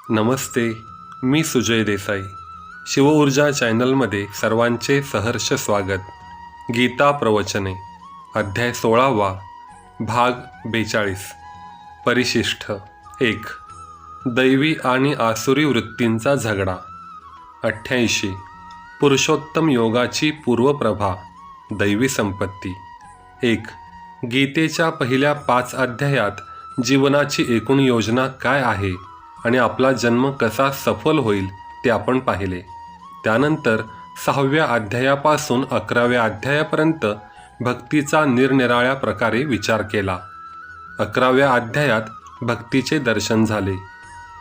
नमस्ते, मी सुजय देसाई. शिवऊर्जा चॅनलमध्ये सर्वांचे सहर्ष स्वागत. गीता प्रवचने अध्याय 16वा भाग 42. परिशिष्ठ 1. दैवी आणि आसुरी वृत्तींचा झगडा. 88. पुरुषोत्तम योगाची पूर्वप्रभा. दैवी संपत्ती. 1. गीतेच्या पहिल्या 5 अध्यायात जीवनाची एकूण योजना काय आहे आणि आपला जन्म कसा सफल होईल ते आपण पाहिले. त्यानंतर 6व्या अध्यायापासून 11व्या अध्यायापर्यंत भक्तीचा निरनिराळ्या प्रकारे विचार केला. 11व्या अध्यायात भक्तीचे दर्शन झाले.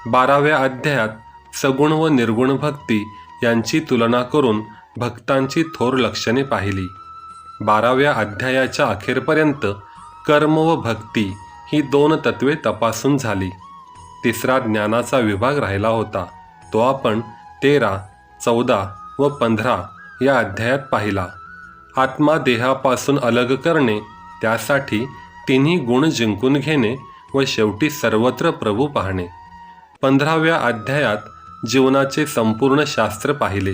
12व्या अध्यायात सगुण व निर्गुण भक्ती यांची तुलना करून भक्तांची थोर लक्षणे पाहिली. 12व्या अध्यायाच्या अखेरपर्यंत कर्म व भक्ती ही 2 तत्वे तपासून झाली. 3रा ज्ञानाचा विभाग राहिला होता. तो आपण 13, 14 व 15 या अध्यायात पाहिला. आत्मा देहापासून अलग करणे, त्यासाठी 3 गुण जिंकून घेणे व शेवटी सर्वत्र प्रभू पाहणे. 15व्या अध्यायात जीवनाचे संपूर्ण शास्त्र पाहिले.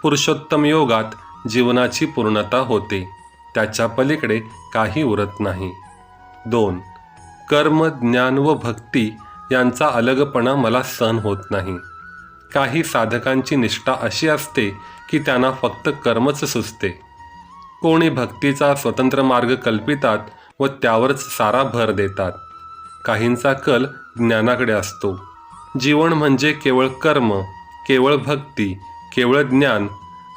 पुरुषोत्तम योगात जीवनाची पूर्णता होते, त्याच्या पलीकडे काही उरत नाही. 2. कर्म, ज्ञान व भक्ती यांचा अलगपणा मला सहन होत नाही. काही साधकांची निष्ठा अशी असते की त्यांना फक्त कर्मच सुचते. कोणी भक्तीचा स्वतंत्र मार्ग कल्पितात व त्यावरच सारा भर देतात. काहींचा कल ज्ञानाकडे असतो. जीवन म्हणजे केवळ कर्म, केवळ भक्ती, केवळ ज्ञान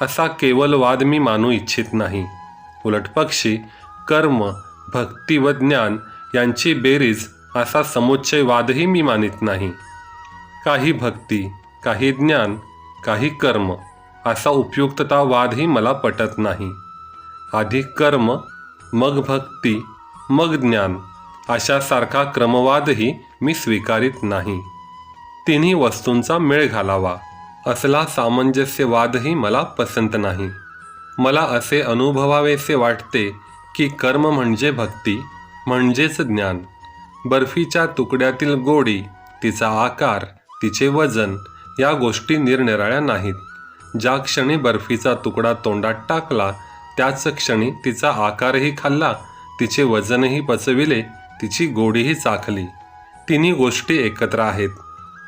असा केवलवाद मी मानू इच्छित नाही. उलटपक्षी कर्म, भक्ती व ज्ञान यांची बेरीज असा समुच्चयवादही मी मानित नाही. काही भक्ती, काही ज्ञान, काही कर्म असा उपयुक्ततावादही मला पटत नाही. आधी कर्म, मग भक्ती, मग ज्ञान अशासारखा क्रमवादही मी स्वीकारित नाही. 3 वस्तूंचा मेळ घालावा असला सामंजस्यवादही मला पसंत नाही. मला असे अनुभवावेसे वाटते की कर्म म्हणजे भक्ती म्हणजेच ज्ञान. बर्फीच्या तुकड्यातील गोडी, तिचा आकार, तिचे वजन या गोष्टी निरनिराळ्या नाहीत. ज्या क्षणी बर्फीचा तुकडा तोंडात टाकला त्याच क्षणी तिचा आकारही खाल्ला, तिचे वजनही पचविले, तिची गोडीही चाखली. 3 गोष्टी एकत्र आहेत.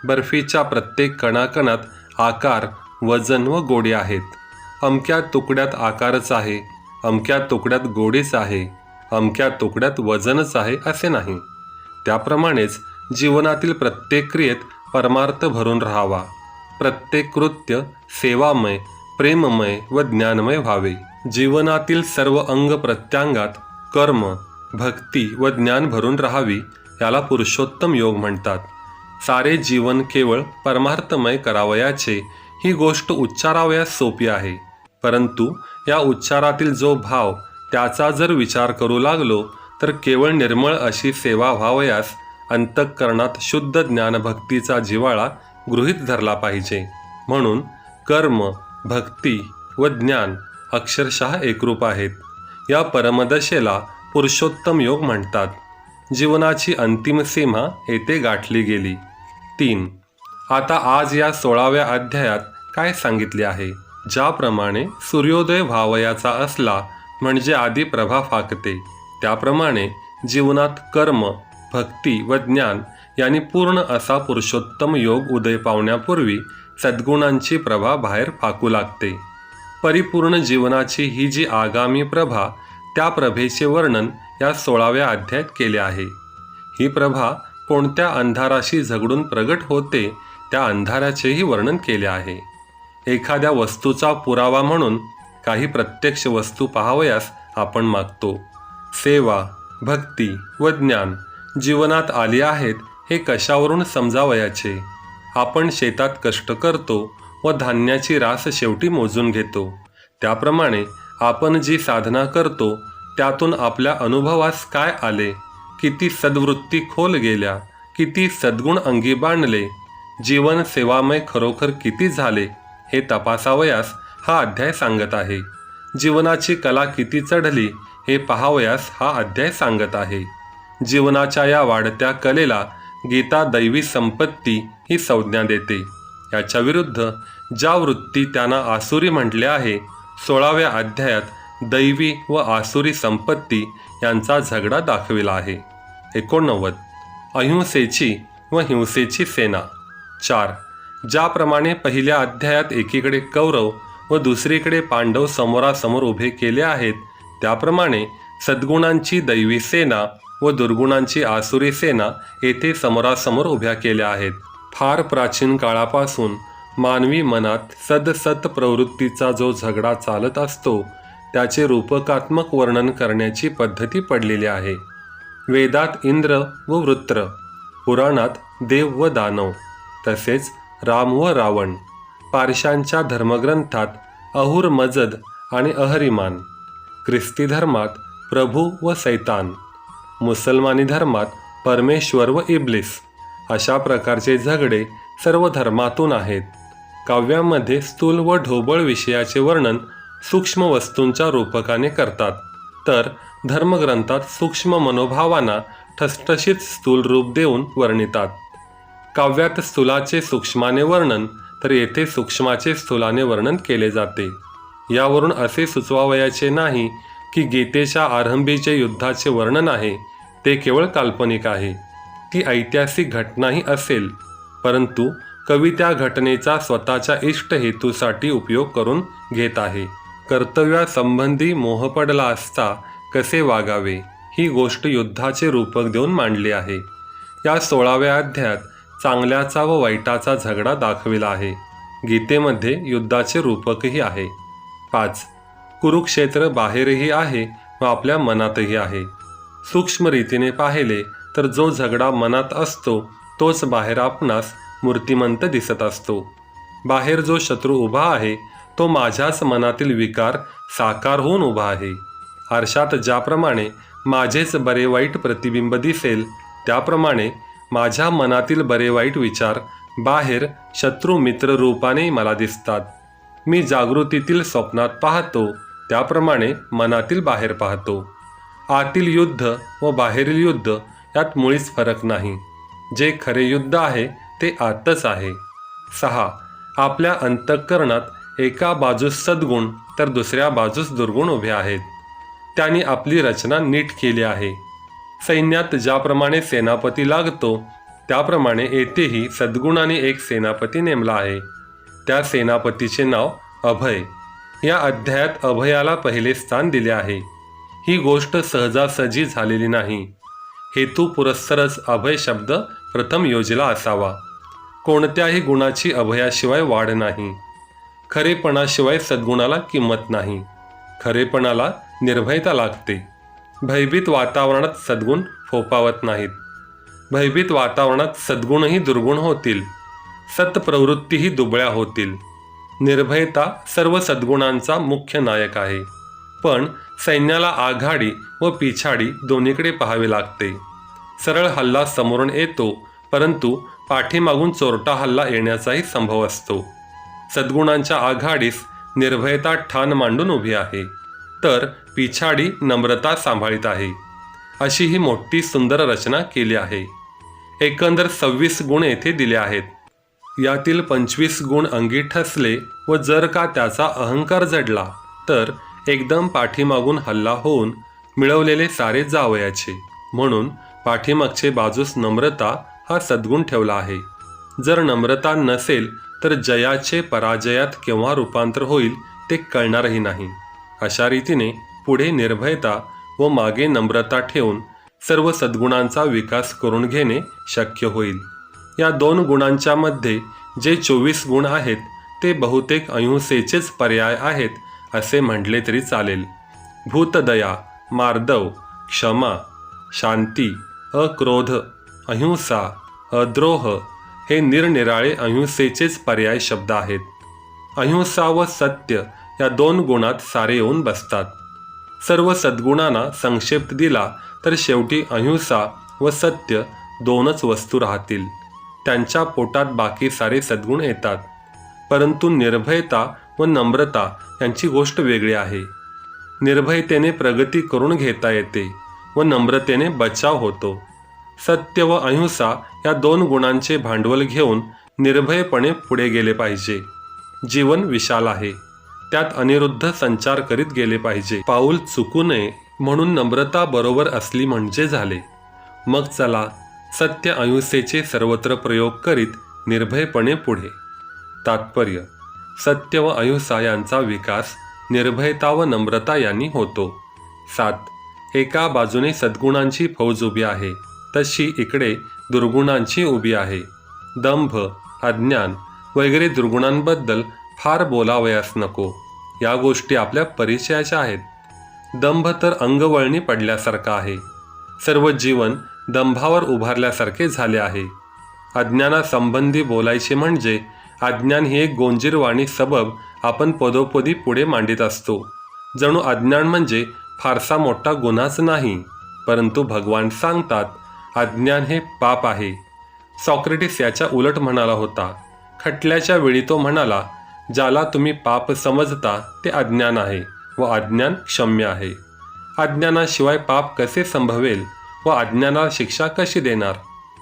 बर्फीच्या प्रत्येक कणाकणात आकार, वजन व गोडी आहेत. अमक्या तुकड्यात आकारच आहे, अमक्या तुकड्यात गोडीच आहे, अमक्या तुकड्यात वजनच आहे असे नाही. त्याप्रमाणेच जीवनातील प्रत्येक क्रियेत परमार्थ भरून राहावा. प्रत्येक कृत्य सेवामय, प्रेममय व ज्ञानमय व्हावे. जीवनातील सर्व अंग प्रत्यांगात कर्म, भक्ती व ज्ञान भरून राहावी, याला पुरुषोत्तम योग म्हणतात. सारे जीवन केवळ परमार्थमय करावयाचे ही गोष्ट उच्चारावयास सोपी आहे, परंतु या उच्चारातील जो भाव त्याचा जर विचार करू लागलो तर केवळ निर्मळ अशी सेवा व्हावयास अंतःकरणात शुद्ध ज्ञानभक्तीचा जिव्हाळा गृहीत धरला पाहिजे. म्हणून कर्म, भक्ती व ज्ञान अक्षरशः एकरूप आहेत. या परमदशेला पुरुषोत्तम योग म्हणतात. जीवनाची अंतिम सीमा येथे गाठली गेली. 3. आता आज या 16व्या अध्यायात काय सांगितले आहे? ज्याप्रमाणे सूर्योदय व्हावयाचा असला म्हणजे आधी प्रभा फाकते, त्याप्रमाणे जीवनात कर्म, भक्ती व ज्ञान यांनी पूर्ण असा पुरुषोत्तम योग उदय पावण्यापूर्वी सद्गुणांची प्रभा बाहेर फाकू लागते. परिपूर्ण जीवनाची ही जी आगामी प्रभा, त्या प्रभेचे वर्णन या 16व्या अध्यायात केले आहे. ही प्रभा कोणत्या अंधाराशी झगडून प्रगट होते त्या अंधाराचेही वर्णन केले आहे. एखाद्या वस्तूचा पुरावा म्हणून काही प्रत्यक्ष वस्तू पाहावयास आपण मागतो. सेवा, भक्ती व ज्ञान जीवनात आली आहेत हे कशावरून समजावयाचे? आपण शेतात कष्ट करतो व धान्याची रास शेवटी मोजून घेतो. त्याप्रमाणे आपण जी साधना करतो त्यातून आपल्या अनुभवास काय आले, किती सद्वृत्ती खोल गेल्या, किती सद्गुण अंगी बांधले, जीवन सेवामय खरोखर किती झाले हे तपासावयास हा अध्याय सांगत आहे. जीवनाची कला किती चढली हे पाहावयास हा अध्याय सांगत आहे. जीवनाच्या या वाढत्या कलेला गीता दैवी संपत्ती ही संज्ञा देते. याच्या विरुद्ध ज्या वृत्ती त्यांना आसुरी म्हटले आहे, 16व्या अध्यायात दैवी व आसुरी संपत्ती यांचा झगडा दाखविला आहे. 89. अहिंसेची व हिंसेची सेना. 4. ज्याप्रमाणे पहिल्या अध्यायात एकीकडे कौरव व दुसरीकडे पांडव समोरासमोर उभे केले आहेत, त्याप्रमाणे सद्गुणांची दैवी सेना व दुर्गुणांची आसुरी सेना येथे समोरासमोर उभ्या केल्या आहेत. फार प्राचीन काळापासून मानवी मनात सदसत प्रवृत्तीचा जो झगडा चालत असतो, त्याचे रूपकात्मक वर्णन करण्याची पद्धती पडलेली आहे. वेदात इंद्र व वृत्र, पुराणात देव व दानव, तसेच राम व रावण, पारशांच्या धर्मग्रंथात अहुर मजद आणि अहरिमान, ख्रिस्ती धर्मात प्रभू व सैतान, मुसलमानी धर्मात परमेश्वर व इब्लिस, अशा प्रकारचे झगडे सर्व धर्मातून आहेत. काव्यामध्ये स्थूल व ढोबळ विषयाचे वर्णन सूक्ष्म वस्तूंच्या रूपकाने करतात, तर धर्मग्रंथात सूक्ष्म मनोभावांना ठसठशीत स्थूल रूप देऊन वर्णितात. काव्यात स्थूलाचे सूक्ष्माने वर्णन, तर येथे सूक्ष्माचे स्थूलाने वर्णन केले जाते. यावरून असे सुचवावयाचे नाही की गीतेच्या आरंभीचे युद्धाचे वर्णन आहे ते केवळ काल्पनिक आहे. ती ऐतिहासिक घटनाही असेल, परंतु कवी त्या घटनेचा स्वतःच्या इष्ट हेतूसाठी उपयोग करून घेत आहे. कर्तव्यासंबंधी मोह पडला असता कसे वागावे ही गोष्ट युद्धाचे रूपक देऊन मांडली आहे. या 16व्या अध्यायात चांगल्याचा व वाईटाचा झगडा दाखविला आहे. गीतेमध्ये युद्धाचे रूपकही आहे. 5. कुरुक्षेत्र बाहेरही आहे व आपल्या मनातही आहे. सूक्ष्म रीतीने पाहिले तर जो झगडा मनात असतो तोच बाहेर आपणास मूर्तिमंत दिसत असतो. बाहेर जो शत्रू उभा आहे तो माझ्याच मनातील विकार साकार होऊन उभा आहे. आरशात ज्याप्रमाणे माझेच बरे वाईट प्रतिबिंब दिसेल, त्याप्रमाणे माझ्या मनातील बरे वाईट विचार बाहेर शत्रू मित्र रूपाने मला दिसतात. मी जागृतीतील स्वप्नात पाहतो, त्याप्रमाणे मनातील बाहेर पाहतो. आतील युद्ध व बाहेरील युद्ध यात मुळीच फरक नाही. जे खरे युद्ध आहे ते आतच आहे. 6. आपल्या अंतःकरणात एका बाजूस सद्गुण तर दुसऱ्या बाजूस दुर्गुण उभे आहेत. त्यांनी आपली रचना नीट केली आहे. सैन्यात ज्याप्रमाणे सेनापती लागतो, त्याप्रमाणे येथेही सद्गुणाने एक सेनापती नेमला आहे. त्या सेनापतीचे नाव अभय. या अध्यायात अभयाला पहिले स्थान दिले आहे. ही गोष्ट सहजासहजी झालेली नाही. हेतू पुरस्सरच अभय शब्द प्रथम योजला असावा. कोणत्याही गुणाची अभयाशिवाय वाढ नाही. खरेपणाशिवाय सद्गुणाला किंमत नाही. खरेपणाला निर्भयता लागते. भयभीत वातावरणात सद्गुण फोफावत नाहीत. भयभीत वातावरणात सद्गुणही दुर्गुण होतील. सत्प्रवृत्तीही दुबळ्या होतील. निर्भयता सर्व सद्गुणांचा मुख्य नायक आहे. पण सैन्याला आघाडी व पिछाडी दोन्हीकडे पाहावे लागते. सरळ हल्ला समोरून येतो, परंतु पाठीमागून चोरटा हल्ला येण्याचाही संभव असतो. सद्गुणांच्या आघाडीस निर्भयता ठाण मांडून उभी आहे, तर पिछाडी नम्रता सांभाळीत आहे. अशी ही मोठी सुंदर रचना केली आहे. एकंदर 26 गुण येथे दिले आहेत. यातील 25 गुण अंगी ठसले व जर का त्याचा अहंकार जडला तर एकदम पाठीमागून हल्ला होऊन मिळवलेले सारे जावयाचे. म्हणून पाठीमागचे बाजूस नम्रता हा सद्गुण ठेवला आहे. जर नम्रता नसेल तर जयाचे पराजयात केव्हा रूपांतर होईल ते कळणारही नाही. अशा रीतीने पुढे निर्भयता व मागे नम्रता ठेवून सर्व सद्गुणांचा विकास करून घेणे शक्य होईल. या 2 गुणांच्या मध्ये जे 24 गुण आहेत ते बहुतेक अहिंसेचेच पर्याय आहेत असे म्हटले तरी चालेल. भूतदया, मार्दव, क्षमा, शांती, अक्रोध, अहिंसा, अद्रोह हे निरनिराळे अहिंसेचेच पर्याय शब्द आहेत. अहिंसा व सत्य या 2 गुणात सारे येऊन बसतात. सर्व सद्गुणांना संक्षेप दिला तर शेवटी अहिंसा व सत्य 2च वस्तू राहतील. त्यांच्या पोटात बाकी सारे सद्गुण येतात. परंतु निर्भयता व नम्रता यांची गोष्ट वेगळी आहे. निर्भयतेने प्रगती करून घेता येते व नम्रतेने बचाव होतो. सत्य व अहिंसा या 2 गुणांचे भांडवल घेऊन निर्भयपणे पुढे गेले पाहिजे. जीवन विशाल आहे, त्यात अनिरुद्ध संचार करीत गेले पाहिजे. पाऊल चुकू नये म्हणून नम्रता बरोबर असली म्हणजे झाले. मग चला सत्य अहिंसेचे सर्वत्र प्रयोग करीत निर्भयपणे पुढे. तात्पर्य: सत्य व अहिंसा यांचा विकास निर्भयता व नम्रता यांनी होतो. 7. एका बाजूने सद्गुणांची फौज उभी आहे, तशी इकडे दुर्गुणांची उभी आहे. दंभ, अज्ञान वगैरे दुर्गुणांबद्दल फार बोलावयास नको. या गोष्टी आपल्या परिचयाच्या आहेत. दंभ तर अंगवळणी पडल्यासारखा आहे. सर्व जीवन दंभावर उभारल्यासारखे झाले आहे. अज्ञानासंबंधी बोलायचे म्हणजे अज्ञान ही एक गोंजीरवाणी सबब आपण पदोपदी पुढे मांडित असतो. जणू अज्ञान म्हणजे फारसा मोठा गुन्हाच नाही, परंतु भगवान सांगतात अज्ञान हे पाप आहे. सॉक्रेटिस याच्या उलट म्हणाला होता. खटल्याच्या वेळी तो म्हणाला, ज्याला तुम्ही पाप समजता ते अज्ञान आहे व अज्ञान क्षम्य आहे. अज्ञानाशिवाय पाप कसे संभवेल व अज्ञानाला शिक्षा कशी देणार?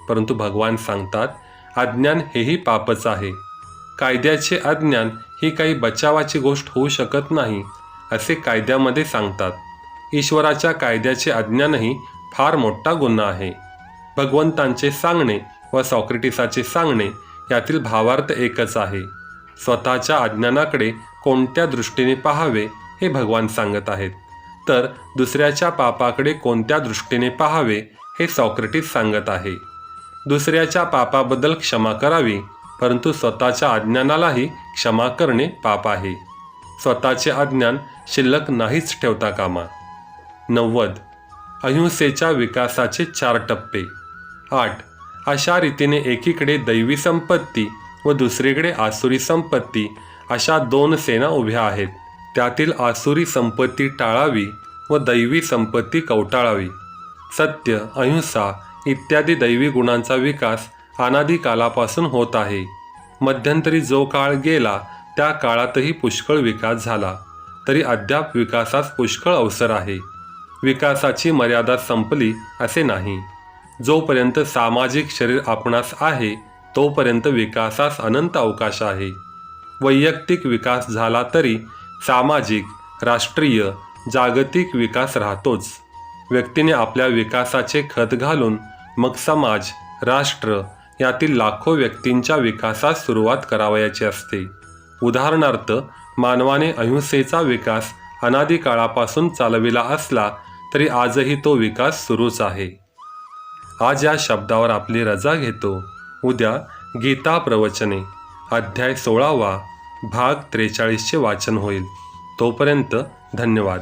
परंतु भगवान सांगतात अज्ञान हेही पापच आहे. कायद्याचे अज्ञान ही काही बचावाची गोष्ट होऊ शकत नाही असे कायद्यामध्ये सांगतात. ईश्वराच्या कायद्याचे अज्ञानही फार मोठा गुन्हा आहे. भगवंतांचे सांगणे व सॉक्रेटिसाचे सांगणे यातील भावार्थ एकच आहे. स्वतःच्या अज्ञानाकडे कोणत्या दृष्टीने पाहावे हे भगवान सांगत आहेत, तर दुसऱ्याच्या पापाकडे कोणत्या दृष्टीने पाहावे हे सॉक्रेटिस सांगत आहे. दुसऱ्याच्या पापाबद्दल क्षमा करावी, परंतु स्वतःच्या अज्ञानालाही क्षमा करणे पाप आहे. स्वतःचे अज्ञान शिल्लक नाहीच ठेवता कामा. 90. अहिंसेच्या विकासाचे 4 टप्पे. 8. अशा रीतीने एकीकडे दैवी संपत्ती व दुसरीकडे आसुरी संपत्ती अशा 2 सेना उभ्या आहेत. त्यातील आसुरी संपत्ती टाळावी व दैवी संपत्ती कवटाळावी. सत्य, अहिंसा इत्यादी दैवी गुणांचा विकास अनादी कालापासून होत आहे. मध्यंतरी जो काळ गेला त्या काळातही पुष्कळ विकास झाला, तरी अद्याप विकासास पुष्कळ अवसर आहे. विकासाची मर्यादा संपली असे नाही. जोपर्यंत सामाजिक शरीर आपणास आहे तोपर्यंत विकासास अनंत अवकाश आहे. वैयक्तिक विकास झाला तरी सामाजिक, राष्ट्रीय, जागतिक विकास राहतोच. व्यक्तीने आपल्या विकासाचे खत घालून मग समाज, राष्ट्र यातील लाखो व्यक्तींच्या विकासास सुरुवात करावयाची असते. उदाहरणार्थ, मानवाने अहिंसेचा विकास अनादी काळापासून चालविला असला तरी आजही तो विकास सुरूच आहे. आज या शब्दावर आपली रजा घेतो. उद्या गीता प्रवचने अध्याय 16 भाग 43चे वाचन होईल. तोपर्यंत धन्यवाद.